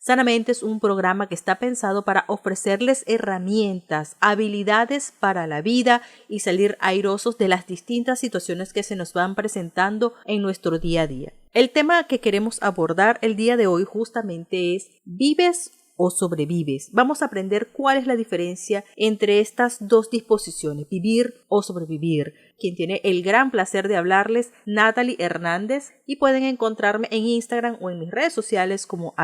Sanamente es un programa que está pensado para ofrecerles herramientas, habilidades para la vida y salir airosos de las distintas situaciones que se nos van presentando en nuestro día a día. El tema que queremos abordar el día de hoy justamente es ¿vives o sobrevives? Vamos a aprender cuál es la diferencia entre estas dos disposiciones, vivir o sobrevivir. Quien tiene el gran placer de hablarles, Natalie Hernández, y pueden encontrarme en Instagram o en mis redes sociales como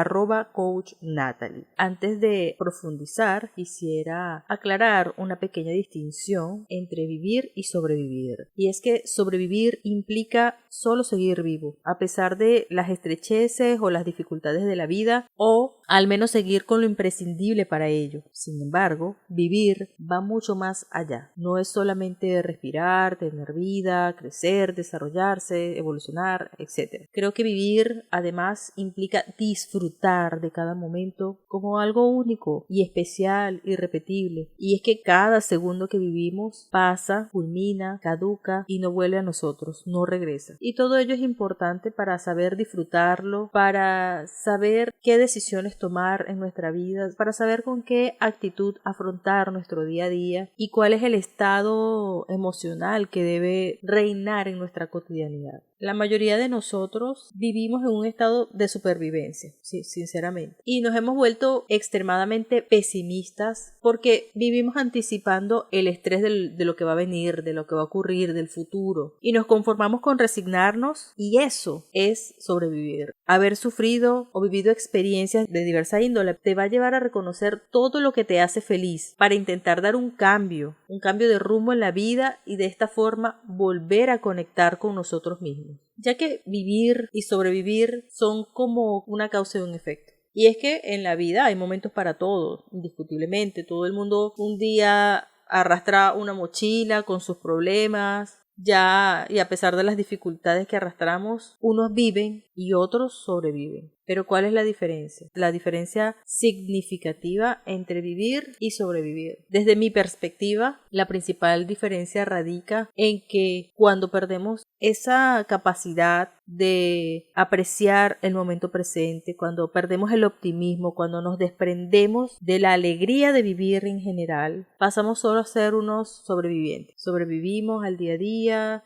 @coachnatalie. Antes de profundizar, quisiera aclarar una pequeña distinción entre vivir y sobrevivir. Y es que sobrevivir implica solo seguir vivo, a pesar de las estrecheces o las dificultades de la vida, o al menos seguir con lo imprescindible para ello. Sin embargo, vivir va mucho más allá. No es solamente respirar, tener vida, crecer, desarrollarse, evolucionar, etc. Creo que vivir además implica disfrutar de cada momento como algo único y especial, irrepetible. Y es que cada segundo que vivimos pasa, culmina, caduca y no vuelve a nosotros, no regresa. Y todo ello es importante para saber disfrutarlo, para saber qué decisiones tomar en nuestra vida, para saber con qué actitud afrontar nuestro día a día y cuál es el estado emocional que debe reinar en nuestra cotidianidad. La mayoría de nosotros vivimos en un estado de supervivencia, sí, sinceramente. Y nos hemos vuelto extremadamente pesimistas porque vivimos anticipando el estrés de lo que va a venir, de lo que va a ocurrir, del futuro. Y nos conformamos con resignarnos y eso es sobrevivir. Haber sufrido o vivido experiencias de diversa índole te va a llevar a reconocer todo lo que te hace feliz para intentar dar un cambio de rumbo en la vida y de esta forma volver a conectar con nosotros mismos. Ya que vivir y sobrevivir son como una causa y un efecto. Y es que en la vida hay momentos para todos, indiscutiblemente. Todo el mundo un día arrastra una mochila con sus problemas, y a pesar de las dificultades que arrastramos, unos viven y otros sobreviven. Pero ¿cuál es la diferencia? La diferencia significativa entre vivir y sobrevivir. Desde mi perspectiva, la principal diferencia radica en que cuando perdemos esa capacidad de apreciar el momento presente, cuando perdemos el optimismo, cuando nos desprendemos de la alegría de vivir en general, pasamos solo a ser unos sobrevivientes. Sobrevivimos al día a día,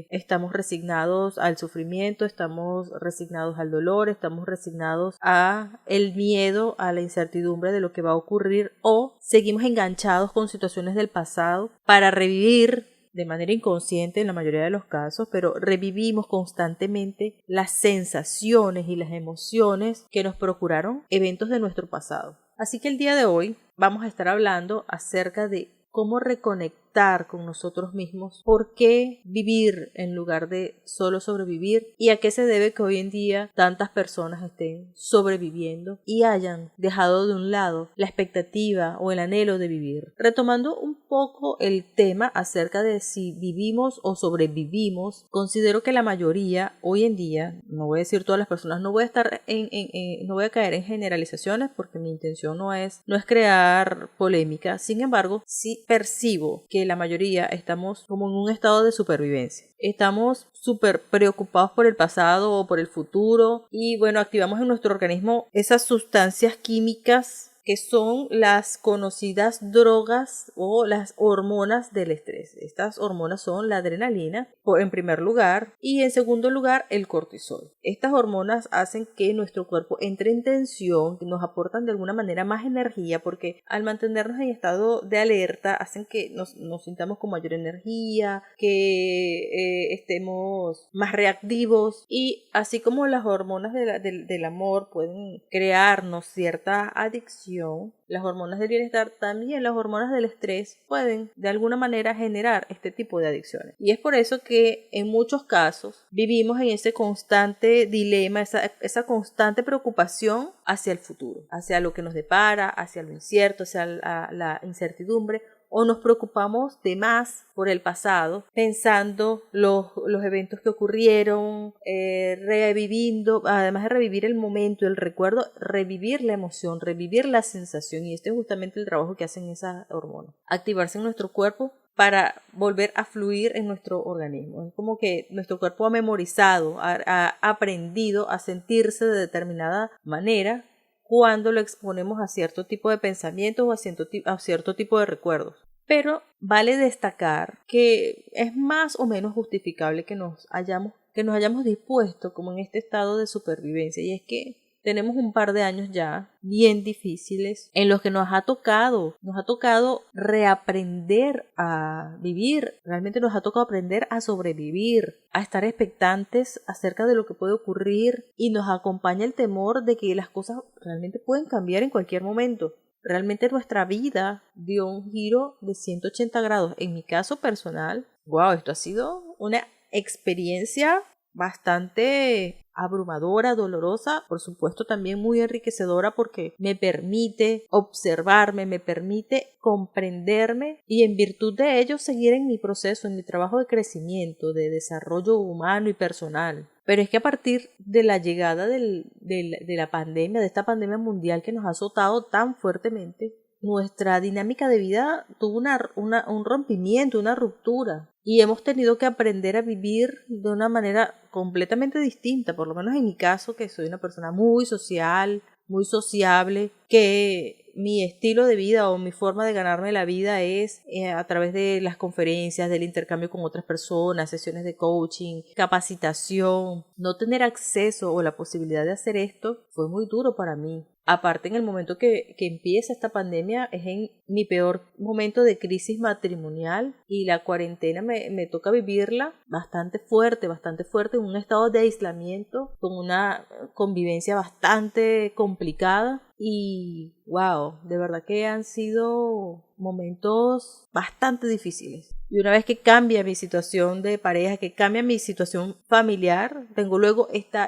estamos resignados al sufrimiento, estamos resignados al dolor, estamos resignados a el miedo, a la incertidumbre de lo que va a ocurrir, o seguimos enganchados con situaciones del pasado para revivir de manera inconsciente en la mayoría de los casos, pero revivimos constantemente las sensaciones y las emociones que nos procuraron eventos de nuestro pasado. Así que el día de hoy vamos a estar hablando acerca de cómo reconectar con nosotros mismos, por qué vivir en lugar de solo sobrevivir y a qué se debe que hoy en día tantas personas estén sobreviviendo y hayan dejado de un lado la expectativa o el anhelo de vivir. Retomando un poco el tema acerca de si vivimos o sobrevivimos, considero que la mayoría hoy en día, no voy a decir todas las personas, no voy a estar no voy a caer en generalizaciones porque mi intención no es crear polémica. Sin embargo, sí percibo que la mayoría estamos como en un estado de supervivencia. Estamos súper preocupados por el pasado o por el futuro y bueno, activamos en nuestro organismo esas sustancias químicas que son las conocidas drogas o las hormonas del estrés. Estas hormonas son la adrenalina, en primer lugar, y en segundo lugar, el cortisol. Estas hormonas hacen que nuestro cuerpo entre en tensión, nos aportan de alguna manera más energía, porque al mantenernos en estado de alerta, hacen que nos sintamos con mayor energía, que estemos más reactivos, y así como las hormonas del amor pueden crearnos cierta adicción, las hormonas del bienestar, también las hormonas del estrés pueden de alguna manera generar este tipo de adicciones. Y es por eso que en muchos casos vivimos en ese constante dilema, esa constante preocupación hacia el futuro, hacia lo que nos depara, hacia lo incierto, hacia la incertidumbre, o nos preocupamos de más por el pasado, pensando los eventos que ocurrieron, reviviendo, además de revivir el momento, el recuerdo, revivir la emoción, revivir la sensación, y este es justamente el trabajo que hacen esas hormonas, activarse en nuestro cuerpo para volver a fluir en nuestro organismo. Es como que nuestro cuerpo ha memorizado, ha aprendido a sentirse de determinada manera cuando lo exponemos a cierto tipo de pensamientos o a cierto tipo de recuerdos. Pero vale destacar que es más o menos justificable que nos hayamos dispuesto como en este estado de supervivencia, y es que tenemos un par de años ya bien difíciles en los que nos ha tocado reaprender a vivir, realmente nos ha tocado aprender a sobrevivir, a estar expectantes acerca de lo que puede ocurrir, y nos acompaña el temor de que las cosas realmente pueden cambiar en cualquier momento. Realmente nuestra vida dio un giro de 180 grados. En mi caso personal, wow, esto ha sido una experiencia bastante abrumadora, dolorosa, por supuesto también muy enriquecedora, porque me permite observarme, me permite comprenderme, y en virtud de ello seguir en mi proceso, en mi trabajo de crecimiento, de desarrollo humano y personal. Pero es que a partir de la llegada de la pandemia, de esta pandemia mundial que nos ha azotado tan fuertemente, nuestra dinámica de vida tuvo un rompimiento, una ruptura, y hemos tenido que aprender a vivir de una manera completamente distinta, por lo menos en mi caso, que soy una persona muy social, muy sociable, que mi estilo de vida o mi forma de ganarme la vida es a través de las conferencias, del intercambio con otras personas, sesiones de coaching, capacitación. No tener acceso o la posibilidad de hacer esto fue muy duro para mí. Aparte, en el momento que empieza esta pandemia, es en mi peor momento de crisis matrimonial, y la cuarentena me toca vivirla bastante fuerte, en un estado de aislamiento, con una convivencia bastante complicada. Y wow, de verdad que han sido momentos bastante difíciles. Y una vez que cambia mi situación de pareja, que cambia mi situación familiar, tengo luego esta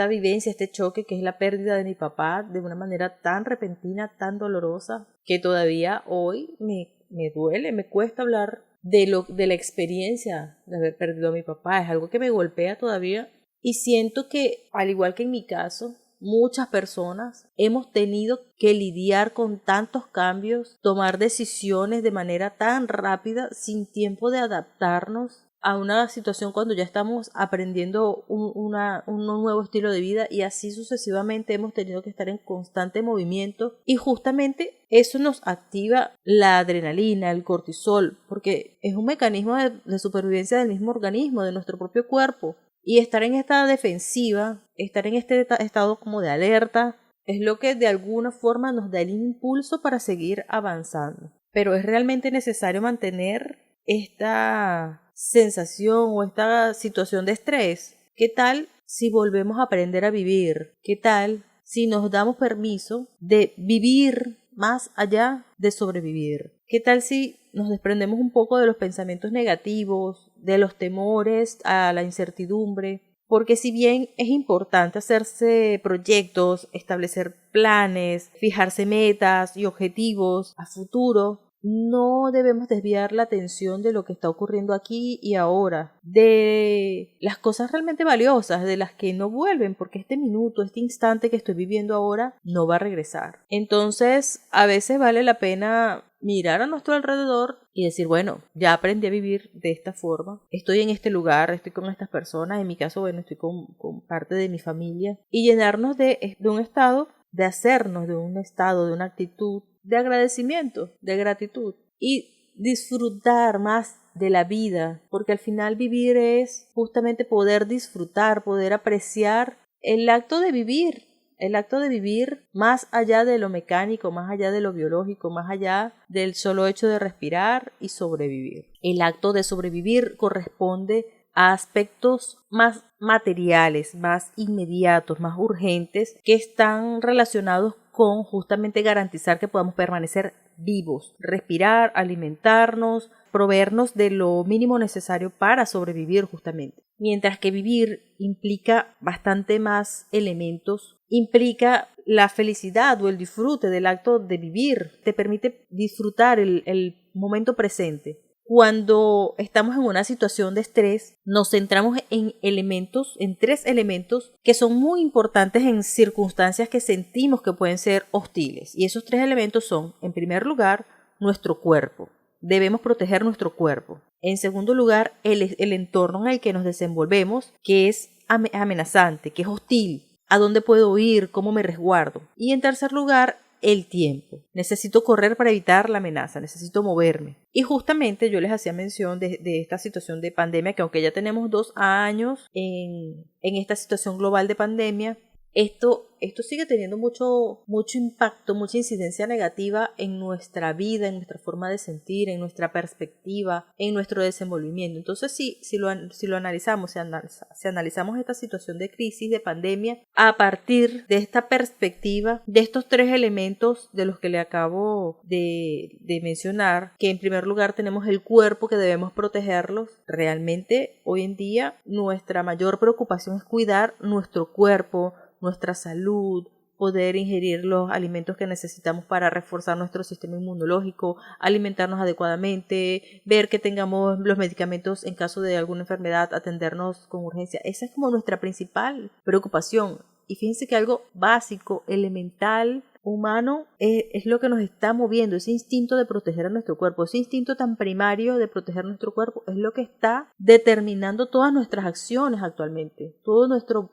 vivencia, este choque, que es la pérdida de mi papá de una manera tan repentina, tan dolorosa, que todavía hoy me duele, me cuesta hablar de la experiencia de haber perdido a mi papá. Es algo que me golpea todavía, y siento que, al igual que en mi caso, muchas personas hemos tenido que lidiar con tantos cambios, tomar decisiones de manera tan rápida, sin tiempo de adaptarnos a una situación cuando ya estamos aprendiendo un nuevo estilo de vida, y así sucesivamente hemos tenido que estar en constante movimiento, y justamente eso nos activa la adrenalina, el cortisol, porque es un mecanismo de supervivencia del mismo organismo, de nuestro propio cuerpo. Y estar en esta defensiva, estar en este estado como de alerta, es lo que de alguna forma nos da el impulso para seguir avanzando. Pero es realmente necesario mantener esta sensación o esta situación de estrés. ¿Qué tal si volvemos a aprender a vivir? ¿Qué tal si nos damos permiso de vivir más allá de sobrevivir? ¿Qué tal si nos desprendemos un poco de los pensamientos negativos, de los temores a la incertidumbre? Porque si bien es importante hacerse proyectos, establecer planes, fijarse metas y objetivos a futuro, no debemos desviar la atención de lo que está ocurriendo aquí y ahora, de las cosas realmente valiosas, de las que no vuelven, porque este minuto, este instante que estoy viviendo ahora, no va a regresar. Entonces, a veces vale la pena mirar a nuestro alrededor y decir, bueno, ya aprendí a vivir de esta forma, estoy en este lugar, estoy con estas personas, en mi caso, bueno, estoy con parte de mi familia, y llenarnos de un estado, de hacernos de un estado, de una actitud de agradecimiento, de gratitud, y disfrutar más de la vida, porque al final vivir es justamente poder disfrutar, poder apreciar el acto de vivir. El acto de vivir más allá de lo mecánico, más allá de lo biológico, más allá del solo hecho de respirar y sobrevivir. El acto de sobrevivir corresponde a aspectos más materiales, más inmediatos, más urgentes, que están relacionados con justamente garantizar que podamos permanecer vivos, respirar, alimentarnos, proveernos de lo mínimo necesario para sobrevivir justamente. Mientras que vivir implica bastante más elementos, implica la felicidad o el disfrute del acto de vivir, te permite disfrutar el momento presente. Cuando estamos en una situación de estrés, nos centramos en tres elementos que son muy importantes en circunstancias que sentimos que pueden ser hostiles. Y esos tres elementos son, en primer lugar, nuestro cuerpo. Debemos proteger nuestro cuerpo. En segundo lugar, el entorno en el que nos desenvolvemos, que es amenazante, que es hostil. ¿A dónde puedo ir? ¿Cómo me resguardo? Y en tercer lugar, el tiempo. Necesito correr para evitar la amenaza, necesito moverme. Y justamente yo les hacía mención de esta situación de pandemia, que aunque ya tenemos 2 años en esta situación global de pandemia, esto sigue teniendo mucho impacto, mucha incidencia negativa en nuestra vida, en nuestra forma de sentir, en nuestra perspectiva, en nuestro desenvolvimiento. Entonces, si lo analizamos, si analizamos esta situación de crisis, de pandemia, a partir de esta perspectiva, de estos 3 elementos de los que le acabo de mencionar, que en primer lugar tenemos el cuerpo, que debemos protegerlos, realmente hoy en día nuestra mayor preocupación es cuidar nuestro cuerpo, nuestra salud, poder ingerir los alimentos que necesitamos para reforzar nuestro sistema inmunológico, alimentarnos adecuadamente, ver que tengamos los medicamentos en caso de alguna enfermedad, atendernos con urgencia. Esa es como nuestra principal preocupación. Y fíjense que algo básico, elemental, humano, es lo que nos está moviendo, ese instinto de proteger a nuestro cuerpo, ese instinto tan primario de proteger nuestro cuerpo es lo que está determinando todas nuestras acciones actualmente. Todo nuestro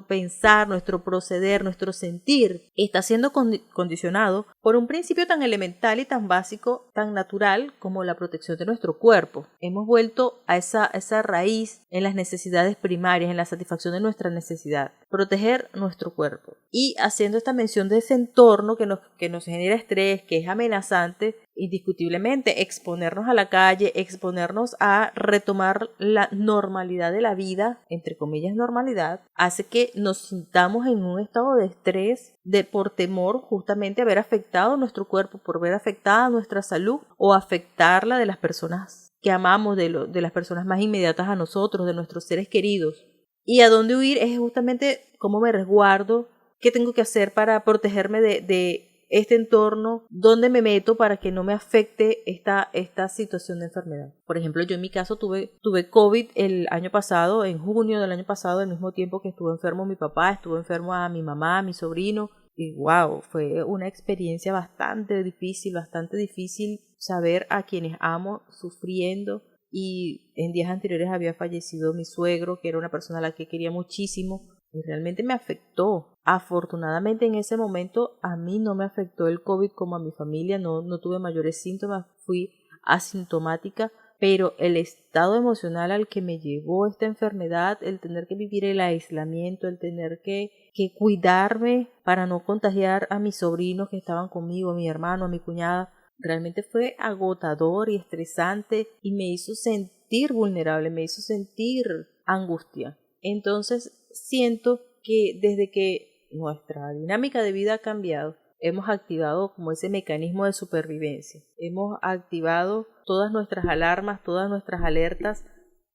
pensar, nuestro proceder, nuestro sentir está siendo condicionado por un principio tan elemental y tan básico, tan natural como la protección de nuestro cuerpo. Hemos vuelto a esa raíz en las necesidades primarias, en la satisfacción de nuestra necesidad, proteger nuestro cuerpo. Y haciendo esta mención de ese entorno que nos genera estrés, que es amenazante, indiscutiblemente exponernos a la calle, exponernos a retomar la normalidad de la vida, entre comillas normalidad, hace que nos sintamos en un estado de estrés por temor justamente a ver afectado nuestro cuerpo, por ver afectada nuestra salud o afectarla de las personas que amamos, de las personas más inmediatas a nosotros, de nuestros seres queridos. Y a dónde huir es justamente cómo me resguardo, qué tengo que hacer para protegerme de este entorno, dónde me meto para que no me afecte esta situación de enfermedad. Por ejemplo, yo en mi caso tuve COVID el año pasado, en junio del año pasado, al mismo tiempo que estuvo enfermo mi papá, estuvo enfermo a mi mamá, a mi sobrino, y wow, fue una experiencia bastante difícil saber a quienes amo sufriendo. Y en días anteriores había fallecido mi suegro, que era una persona a la que quería muchísimo, y realmente me afectó. Afortunadamente en ese momento a mí no me afectó el COVID como a mi familia, no tuve mayores síntomas, fui asintomática, pero el estado emocional al que me llevó esta enfermedad, el tener que vivir el aislamiento, el tener que cuidarme para no contagiar a mis sobrinos que estaban conmigo, a mi hermano, a mi cuñada, realmente fue agotador y estresante y me hizo sentir vulnerable, me hizo sentir angustia. Entonces siento que desde que nuestra dinámica de vida ha cambiado, hemos activado como ese mecanismo de supervivencia. Hemos activado todas nuestras alarmas, todas nuestras alertas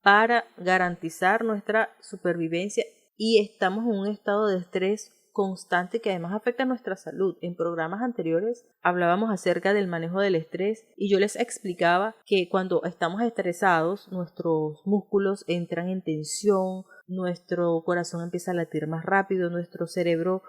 para garantizar nuestra supervivencia y estamos en un estado de estrés constante que además afecta a nuestra salud. En programas anteriores hablábamos acerca del manejo del estrés y yo les explicaba que cuando estamos estresados nuestros músculos entran en tensión, nuestro corazón empieza a latir más rápido, nuestro cerebro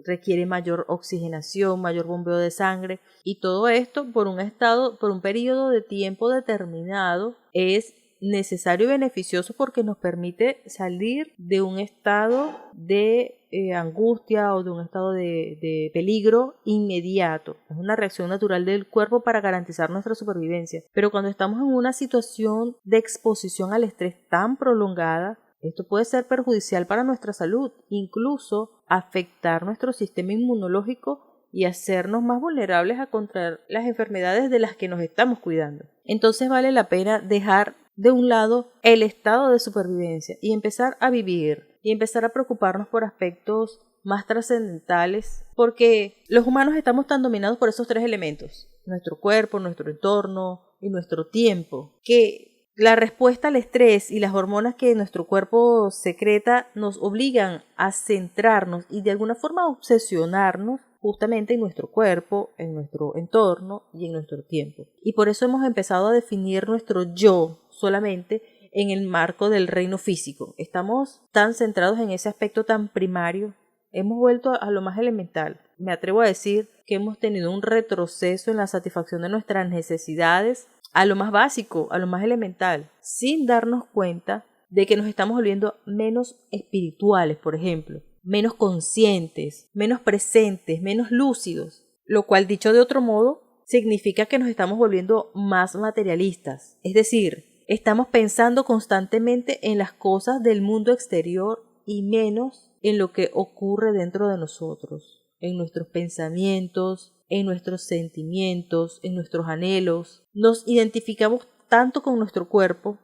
requiere mayor oxigenación, mayor bombeo de sangre y todo esto por un periodo de tiempo determinado es necesario y beneficioso porque nos permite salir de un estado de angustia o de un estado de peligro inmediato. Es una reacción natural del cuerpo para garantizar nuestra supervivencia. Pero cuando estamos en una situación de exposición al estrés tan prolongada, esto puede ser perjudicial para nuestra salud, incluso afectar nuestro sistema inmunológico y hacernos más vulnerables a contraer las enfermedades de las que nos estamos cuidando. Entonces vale la pena dejar de un lado el estado de supervivencia y empezar a vivir y empezar a preocuparnos por aspectos más trascendentales, porque los humanos estamos tan dominados por esos 3 elementos, nuestro cuerpo, nuestro entorno y nuestro tiempo, que la respuesta al estrés y las hormonas que nuestro cuerpo secreta nos obligan a centrarnos y de alguna forma a obsesionarnos justamente en nuestro cuerpo, en nuestro entorno y en nuestro tiempo. Y por eso hemos empezado a definir nuestro yo solamente en el marco del reino físico. Estamos tan centrados en ese aspecto tan primario. Hemos vuelto a lo más elemental. Me atrevo a decir que hemos tenido un retroceso en la satisfacción de nuestras necesidades a lo más básico, a lo más elemental, sin darnos cuenta de que nos estamos volviendo menos espirituales, por ejemplo. menos conscientes, menos presentes, menos lúcidos, lo cual, dicho de otro modo, significa que nos estamos volviendo más materialistas, es decir, estamos pensando constantemente en las cosas del mundo exterior y menos en lo que ocurre dentro de nosotros, en nuestros pensamientos, en nuestros sentimientos, en nuestros anhelos. Nos identificamos tanto con nuestro cuerpo.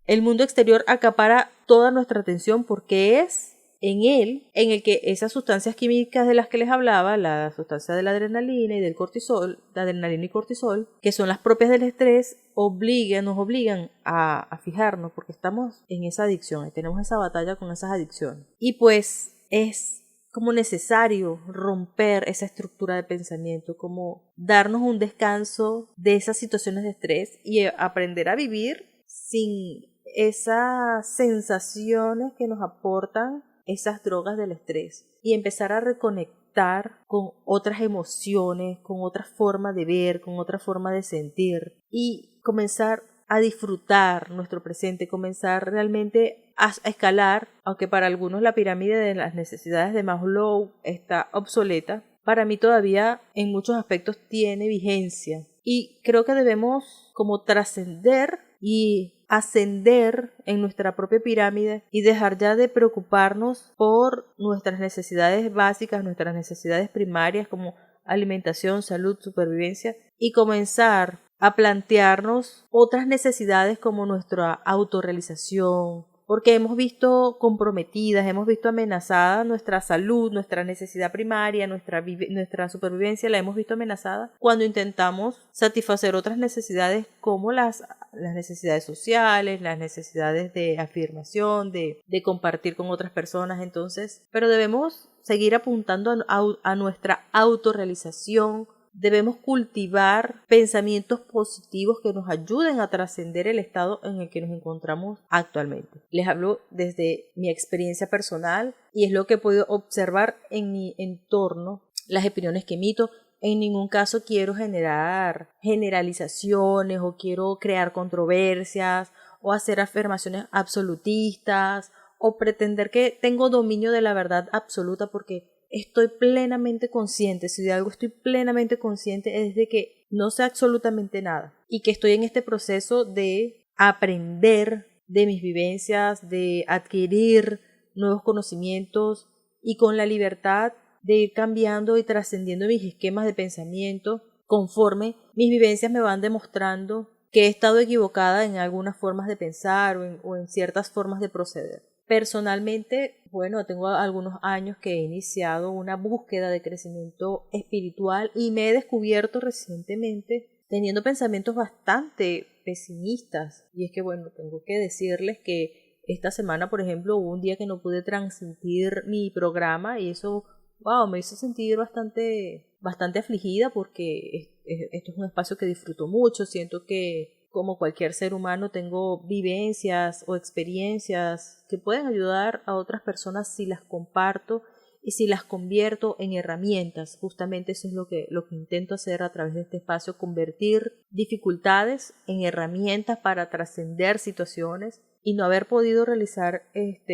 El mundo exterior acapara toda nuestra atención porque es en él en el que esas sustancias químicas de las que les hablaba, la sustancia de la adrenalina y del cortisol, la adrenalina y cortisol, que son las propias del estrés, nos obligan a fijarnos porque estamos en esa adicción, tenemos esa batalla con esas adicciones. Y pues es como necesario romper esa estructura de pensamiento, como darnos un descanso de esas situaciones de estrés y aprender a vivir sin esas sensaciones que nos aportan esas drogas del estrés y empezar a reconectar con otras emociones, con otra forma de ver, con otra forma de sentir y comenzar a disfrutar nuestro presente, comenzar realmente a escalar, aunque para algunos la pirámide de las necesidades de Maslow está obsoleta, para mí todavía en muchos aspectos tiene vigencia y creo que debemos como trascender y ascender en nuestra propia pirámide y dejar ya de preocuparnos por nuestras necesidades básicas, nuestras necesidades primarias como alimentación, salud, supervivencia y comenzar a plantearnos otras necesidades como nuestra autorrealización, porque hemos visto comprometidas, hemos visto amenazada nuestra salud, nuestra necesidad primaria, nuestra supervivencia la hemos visto amenazada cuando intentamos satisfacer otras necesidades como las necesidades sociales, las necesidades de afirmación, de compartir con otras personas. Entonces, pero debemos seguir apuntando a nuestra autorrealización. Debemos cultivar pensamientos positivos que nos ayuden a trascender el estado en el que nos encontramos actualmente. Les hablo desde mi experiencia personal y es lo que he podido observar en mi entorno, las opiniones que emito. En ningún caso quiero generar generalizaciones o quiero crear controversias o hacer afirmaciones absolutistas o pretender que tengo dominio de la verdad absoluta porque estoy plenamente consciente, si de algo estoy plenamente consciente es de que no sé absolutamente nada y que estoy en este proceso de aprender de mis vivencias, de adquirir nuevos conocimientos y con la libertad de ir cambiando y trascendiendo mis esquemas de pensamiento conforme mis vivencias me van demostrando que he estado equivocada en algunas formas de pensar o en ciertas formas de proceder. Personalmente, bueno, tengo algunos años que he iniciado una búsqueda de crecimiento espiritual y me he descubierto recientemente teniendo pensamientos bastante pesimistas. Y es que, bueno, tengo que decirles que esta semana, por ejemplo, hubo un día que no pude transmitir mi programa y eso, wow, me hizo sentir bastante afligida porque esto es un espacio que disfruto mucho, siento que como cualquier ser humano tengo vivencias o experiencias que pueden ayudar a otras personas si las comparto y si las convierto en herramientas. Justamente eso es lo que intento hacer a través de este espacio, convertir dificultades en herramientas para trascender situaciones y no haber podido realizar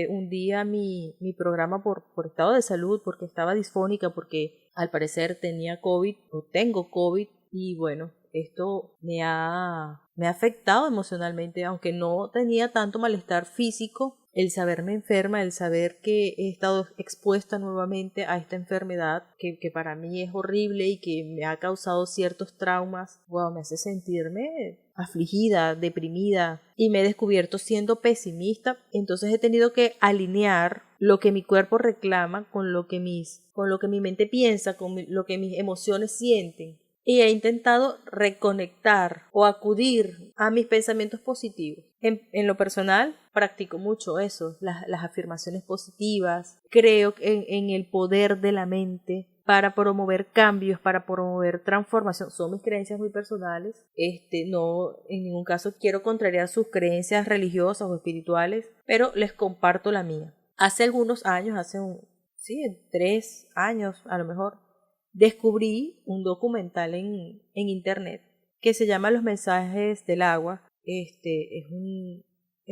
un día mi programa por estado de salud, porque estaba disfónica, porque al parecer tenía COVID o tengo COVID y bueno, esto me ha afectado emocionalmente, aunque no tenía tanto malestar físico, el saberme enferma, el saber que he estado expuesta nuevamente a esta enfermedad que para mí es horrible y que me ha causado ciertos traumas, wow, me hace sentirme afligida, deprimida y me he descubierto siendo pesimista. Entonces he tenido que alinear lo que mi cuerpo reclama con lo que mi mente piensa, con lo que mis emociones sienten. Y he intentado reconectar o acudir a mis pensamientos positivos. En lo personal, practico mucho eso, las afirmaciones positivas. Creo en el poder de la mente para promover cambios, para promover transformación. Son mis creencias muy personales. No, en ningún caso quiero contrariar sus creencias religiosas o espirituales, pero les comparto la mía. Hace algunos años, 3 años a lo mejor, descubrí un documental en internet que se llama Los mensajes del agua. Es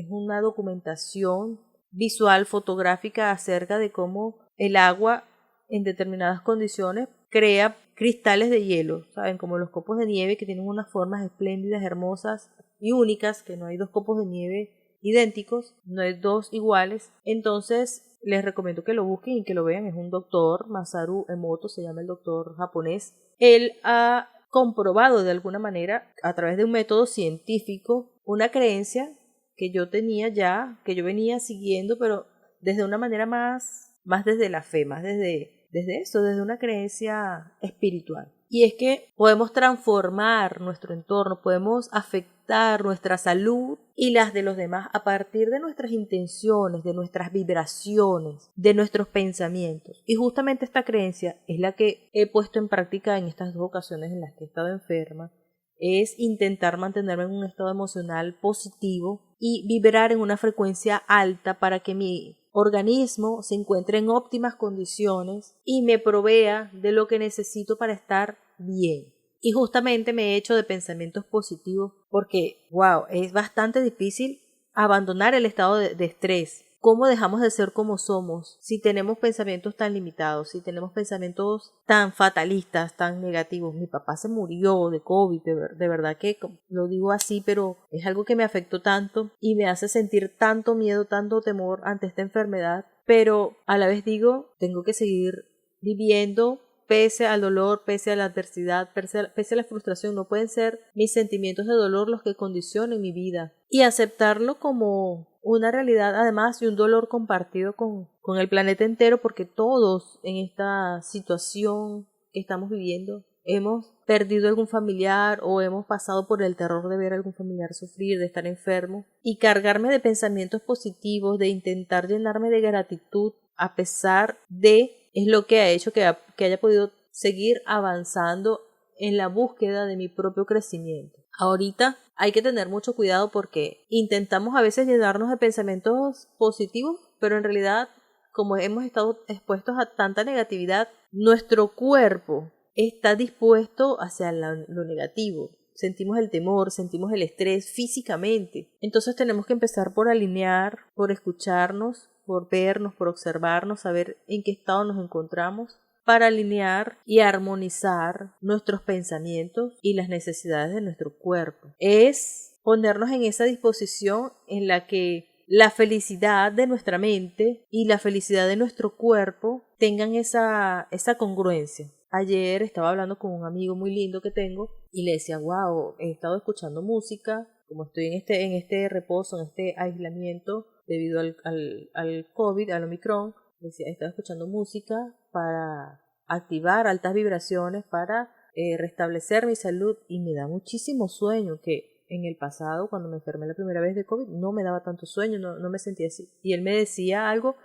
una documentación visual, fotográfica acerca de cómo el agua en determinadas condiciones crea cristales de hielo, ¿saben? Como los copos de nieve que tienen unas formas espléndidas, hermosas y únicas, que no hay dos copos de nieve idénticos, no hay dos iguales. Entonces les recomiendo que lo busquen y que lo vean. Es un doctor, Masaru Emoto se llama, el doctor japonés. Él ha comprobado de alguna manera, a través de un método científico, una creencia que yo tenía ya, que yo venía siguiendo, pero desde una manera más desde la fe, más desde eso, desde una creencia espiritual. Y es que podemos transformar nuestro entorno, podemos afectar nuestra salud y las de los demás a partir de nuestras intenciones, de nuestras vibraciones, de nuestros pensamientos. Y justamente esta creencia es la que he puesto en práctica en estas 2 ocasiones en las que he estado enferma. Es intentar mantenerme en un estado emocional positivo y vibrar en una frecuencia alta para que mi organismo se encuentre en óptimas condiciones y me provea de lo que necesito para estar bien. Y justamente me he hecho de pensamientos positivos porque, wow, es bastante difícil abandonar el estado de estrés. ¿Cómo dejamos de ser como somos si tenemos pensamientos tan limitados, si tenemos pensamientos tan fatalistas, tan negativos? Mi papá se murió de COVID, de verdad que lo digo así, pero es algo que me afectó tanto y me hace sentir tanto miedo, tanto temor ante esta enfermedad, pero a la vez digo, tengo que seguir viviendo pese al dolor, pese a la adversidad, pese a la frustración. No pueden ser mis sentimientos de dolor los que condicionen mi vida. Y aceptarlo como una realidad, además, y un dolor compartido con el planeta entero, porque todos en esta situación que estamos viviendo hemos perdido algún familiar o hemos pasado por el terror de ver a algún familiar sufrir, de estar enfermo. Y cargarme de pensamientos positivos, de intentar llenarme de gratitud a pesar de, es lo que ha hecho que haya podido seguir avanzando en la búsqueda de mi propio crecimiento. Ahorita hay que tener mucho cuidado porque intentamos a veces llenarnos de pensamientos positivos, pero en realidad, como hemos estado expuestos a tanta negatividad, nuestro cuerpo está dispuesto hacia lo negativo. Sentimos el temor, sentimos el estrés físicamente. Entonces tenemos que empezar por alinear, por escucharnos, por vernos, por observarnos, saber en qué estado nos encontramos, para alinear y armonizar nuestros pensamientos y las necesidades de nuestro cuerpo. Es ponernos en esa disposición en la que la felicidad de nuestra mente y la felicidad de nuestro cuerpo tengan esa congruencia. Ayer estaba hablando con un amigo muy lindo que tengo y le decía, wow, he estado escuchando música, como estoy en este reposo, en este aislamiento debido al COVID, al Omicron, decía, he estado escuchando música para activar altas vibraciones, para restablecer mi salud, y me da muchísimo sueño, que en el pasado, cuando me enfermé la primera vez de COVID, no me daba tanto sueño, no me sentía así. Y él me decía algo,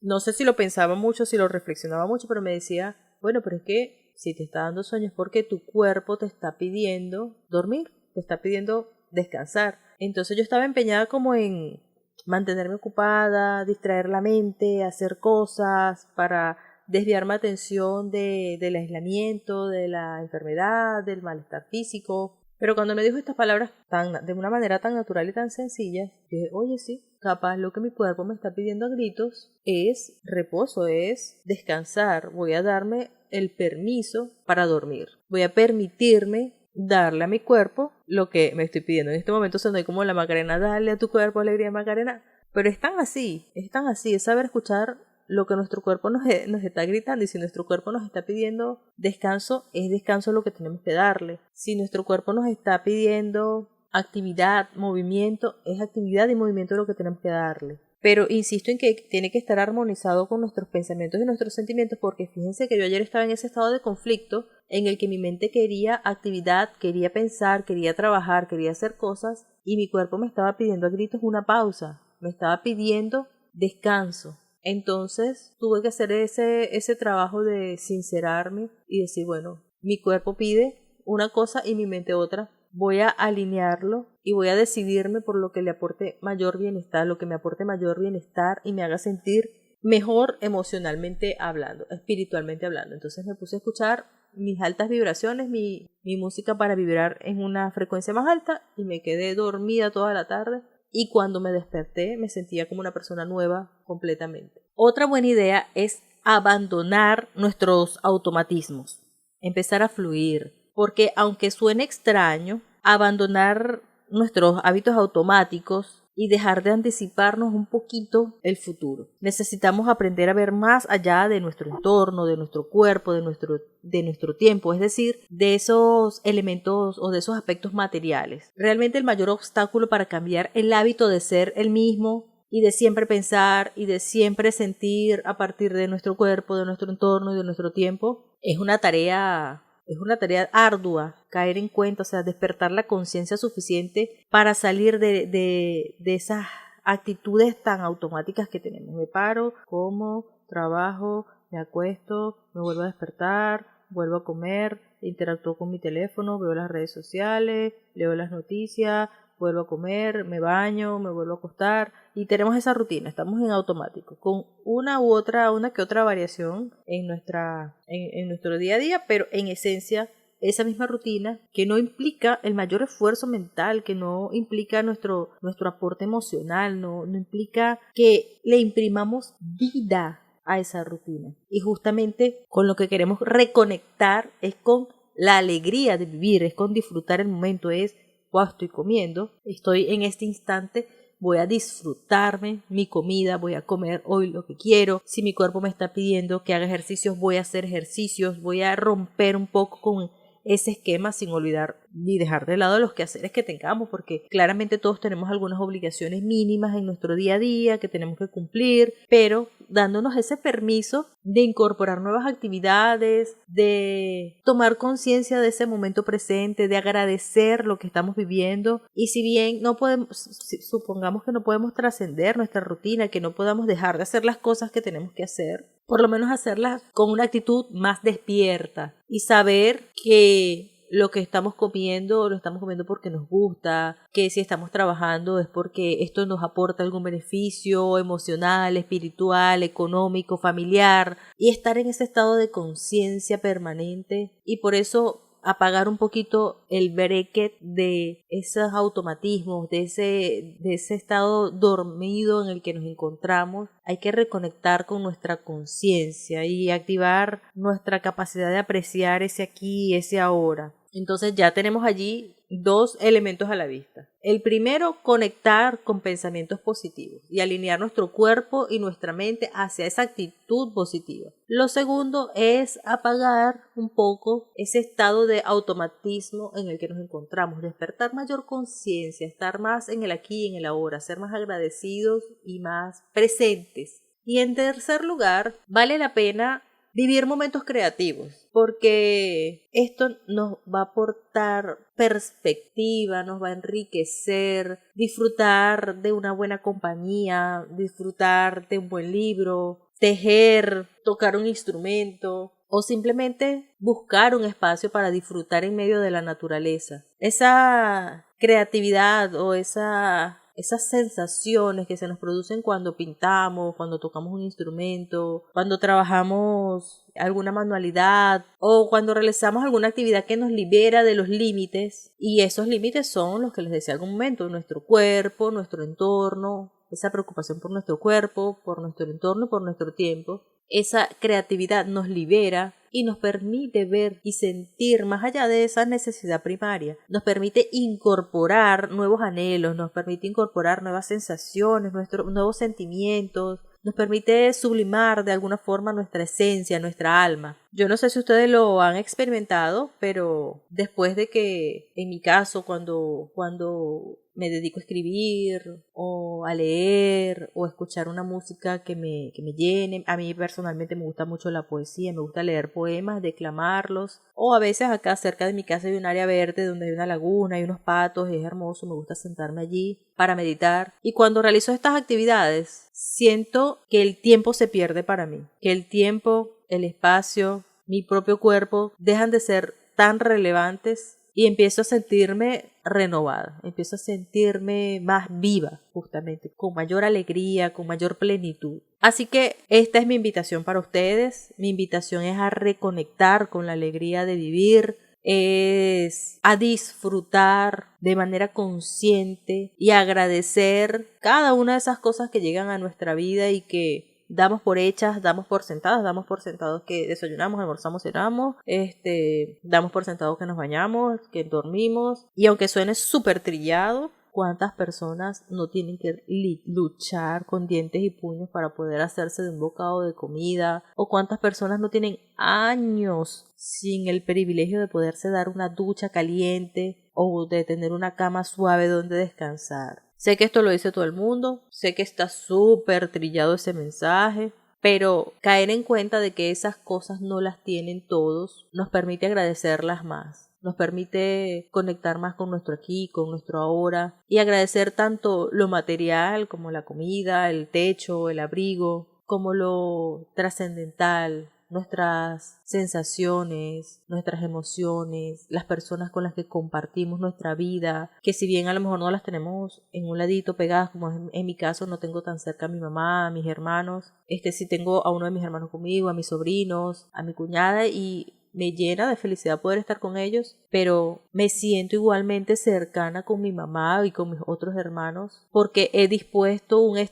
no sé si lo pensaba mucho, si lo reflexionaba mucho, pero me decía, bueno, pero es que si te está dando sueño es porque tu cuerpo te está pidiendo dormir, te está pidiendo descansar. Entonces yo estaba empeñada como en mantenerme ocupada, distraer la mente, hacer cosas para desviar mi atención del aislamiento, de la enfermedad, del malestar físico. Pero cuando me dijo estas palabras de una manera tan natural y tan sencilla, dije, oye, sí, capaz lo que mi cuerpo me está pidiendo a gritos es reposo, es descansar. Voy a darme el permiso para dormir. Voy a permitirme darle a mi cuerpo lo que me estoy pidiendo. En este momento soy como la Macarena, dale a tu cuerpo alegría, Macarena. Pero es tan así, es saber escuchar lo que nuestro cuerpo nos está gritando. Y si nuestro cuerpo nos está pidiendo descanso, es descanso lo que tenemos que darle. Si nuestro cuerpo nos está pidiendo actividad, movimiento, es actividad y movimiento lo que tenemos que darle. Pero insisto en que tiene que estar armonizado con nuestros pensamientos y nuestros sentimientos, porque fíjense que yo ayer estaba en ese estado de conflicto en el que mi mente quería actividad, quería pensar, quería trabajar, quería hacer cosas, y mi cuerpo me estaba pidiendo a gritos una pausa, me estaba pidiendo descanso. Entonces tuve que hacer ese trabajo de sincerarme y decir, bueno, mi cuerpo pide una cosa y mi mente otra. Voy a alinearlo y voy a decidirme por lo que le aporte mayor bienestar, lo que me aporte mayor bienestar y me haga sentir mejor emocionalmente hablando, espiritualmente hablando. Entonces me puse a escuchar mis altas vibraciones, mi música para vibrar en una frecuencia más alta, y me quedé dormida toda la tarde. y cuando me desperté me sentía como una persona nueva completamente. Otra buena idea es abandonar nuestros automatismos, empezar a fluir, porque aunque suene extraño, abandonar nuestros hábitos automáticos y dejar de anticiparnos un poquito el futuro. Necesitamos aprender a ver más allá de nuestro entorno, de nuestro cuerpo, de nuestro tiempo, es decir, de esos elementos o de esos aspectos materiales. Realmente el mayor obstáculo para cambiar el hábito de ser el mismo y de siempre pensar y de siempre sentir a partir de nuestro cuerpo, de nuestro entorno y de nuestro tiempo es una tarea ardua, caer en cuenta, o sea, despertar la conciencia suficiente para salir de esas actitudes tan automáticas que tenemos. Me paro, como, trabajo, me acuesto, me vuelvo a despertar, vuelvo a comer, interactúo con mi teléfono, veo las redes sociales, leo las noticias, vuelvo a comer, me baño, me vuelvo a acostar y tenemos esa rutina, estamos en automático, con una que otra variación en nuestro día a día, pero en esencia esa misma rutina que no implica el mayor esfuerzo mental, que no implica nuestro aporte emocional, no implica que le imprimamos vida a esa rutina. Y justamente con lo que queremos reconectar es con la alegría de vivir, es con disfrutar el momento, es estoy comiendo, estoy en este instante, voy a disfrutarme mi comida, voy a comer hoy lo que quiero, si mi cuerpo me está pidiendo que haga ejercicios, voy a hacer ejercicios, voy a romper un poco con ese esquema sin olvidar ni dejar de lado los quehaceres que tengamos, porque claramente todos tenemos algunas obligaciones mínimas en nuestro día a día que tenemos que cumplir, pero dándonos ese permiso de incorporar nuevas actividades, de tomar conciencia de ese momento presente, de agradecer lo que estamos viviendo. Y si bien supongamos que no podemos trascender nuestra rutina, que no podamos dejar de hacer las cosas que tenemos que hacer, por lo menos hacerlas con una actitud más despierta y saber que lo que estamos comiendo, lo estamos comiendo porque nos gusta, que si estamos trabajando es porque esto nos aporta algún beneficio emocional, espiritual, económico, familiar, y estar en ese estado de conciencia permanente. Y por eso apagar un poquito el brequet de esos automatismos, de ese estado dormido en el que nos encontramos. Hay que reconectar con nuestra conciencia y activar nuestra capacidad de apreciar ese aquí y ese ahora. Entonces ya tenemos allí dos elementos a la vista. El primero, conectar con pensamientos positivos y alinear nuestro cuerpo y nuestra mente hacia esa actitud positiva. Lo segundo es apagar un poco ese estado de automatismo en el que nos encontramos, despertar mayor conciencia, estar más en el aquí y en el ahora, ser más agradecidos y más presentes. Y en tercer lugar, vale la pena vivir momentos creativos, porque esto nos va a aportar perspectiva, nos va a enriquecer, disfrutar de una buena compañía, disfrutar de un buen libro, tejer, tocar un instrumento o simplemente buscar un espacio para disfrutar en medio de la naturaleza. Esa creatividad o esas sensaciones que se nos producen cuando pintamos, cuando tocamos un instrumento, cuando trabajamos alguna manualidad o cuando realizamos alguna actividad que nos libera de los límites. Y esos límites son los que les decía en algún momento, nuestro cuerpo, nuestro entorno, esa preocupación por nuestro cuerpo, por nuestro entorno, por nuestro tiempo. Esa creatividad nos libera y nos permite ver y sentir más allá de esa necesidad primaria. Nos permite incorporar nuevos anhelos, nos permite incorporar nuevas sensaciones, nuevos sentimientos, nos permite sublimar de alguna forma nuestra esencia, nuestra alma. Yo no sé si ustedes lo han experimentado, pero después de que, en mi caso, cuando me dedico a escribir o a leer o a escuchar una música que me llene, a mí personalmente me gusta mucho la poesía, me gusta leer poemas, declamarlos, o a veces acá cerca de mi casa hay un área verde donde hay una laguna, hay unos patos y es hermoso, me gusta sentarme allí para meditar. Y cuando realizo estas actividades siento que el tiempo se pierde para mí, que el tiempo, el espacio, mi propio cuerpo dejan de ser tan relevantes y empiezo a sentirme renovada, empiezo a sentirme más viva, justamente, con mayor alegría, con mayor plenitud. Así que esta es mi invitación para ustedes, mi invitación es a reconectar con la alegría de vivir, es a disfrutar de manera consciente y agradecer cada una de esas cosas que llegan a nuestra vida y que damos por hechas, damos por sentados que desayunamos, almorzamos, cenamos, damos por sentados que nos bañamos, que dormimos. Y aunque suene súper trillado, ¿cuántas personas no tienen que luchar con dientes y puños para poder hacerse de un bocado de comida? ¿O cuántas personas no tienen años sin el privilegio de poderse dar una ducha caliente o de tener una cama suave donde descansar? Sé que esto lo dice todo el mundo, sé que está súper trillado ese mensaje, pero caer en cuenta de que esas cosas no las tienen todos nos permite agradecerlas más. Nos permite conectar más con nuestro aquí, con nuestro ahora y agradecer tanto lo material como la comida, el techo, el abrigo, como lo trascendental, nuestras sensaciones, nuestras emociones, las personas con las que compartimos nuestra vida, que si bien a lo mejor no las tenemos en un ladito pegadas, como en mi caso no tengo tan cerca a mi mamá, a mis hermanos, sí tengo a uno de mis hermanos conmigo, a mis sobrinos, a mi cuñada y me llena de felicidad poder estar con ellos, pero me siento igualmente cercana con mi mamá y con mis otros hermanos porque he dispuesto una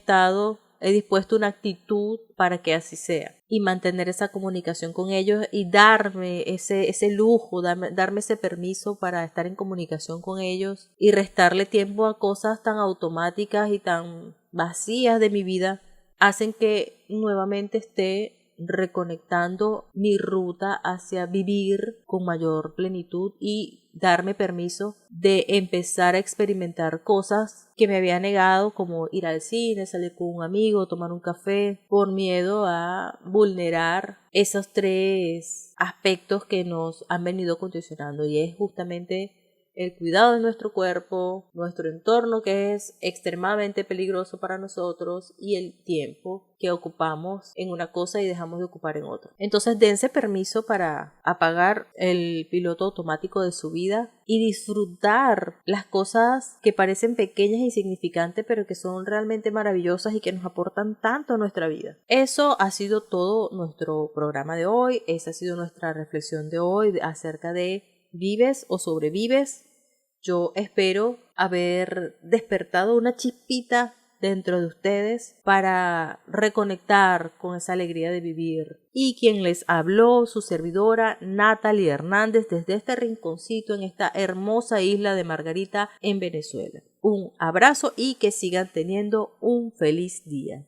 actitud para que así sea y mantener esa comunicación con ellos y darme ese lujo, darme ese permiso para estar en comunicación con ellos y restarle tiempo a cosas tan automáticas y tan vacías de mi vida hacen que nuevamente esté reconectando mi ruta hacia vivir con mayor plenitud y darme permiso de empezar a experimentar cosas que me había negado, como ir al cine, salir con un amigo, tomar un café, por miedo a vulnerar esos 3 aspectos que nos han venido condicionando, y es justamente el cuidado de nuestro cuerpo, nuestro entorno que es extremadamente peligroso para nosotros y el tiempo que ocupamos en una cosa y dejamos de ocupar en otra. Entonces dense permiso para apagar el piloto automático de su vida y disfrutar las cosas que parecen pequeñas e insignificantes pero que son realmente maravillosas y que nos aportan tanto a nuestra vida. Eso ha sido todo nuestro programa de hoy, esa ha sido nuestra reflexión de hoy acerca de ¿vives o sobrevives? Yo espero haber despertado una chispita dentro de ustedes para reconectar con esa alegría de vivir. Y quien les habló, su servidora Natalie Hernández, desde este rinconcito en esta hermosa isla de Margarita en Venezuela. Un abrazo y que sigan teniendo un feliz día.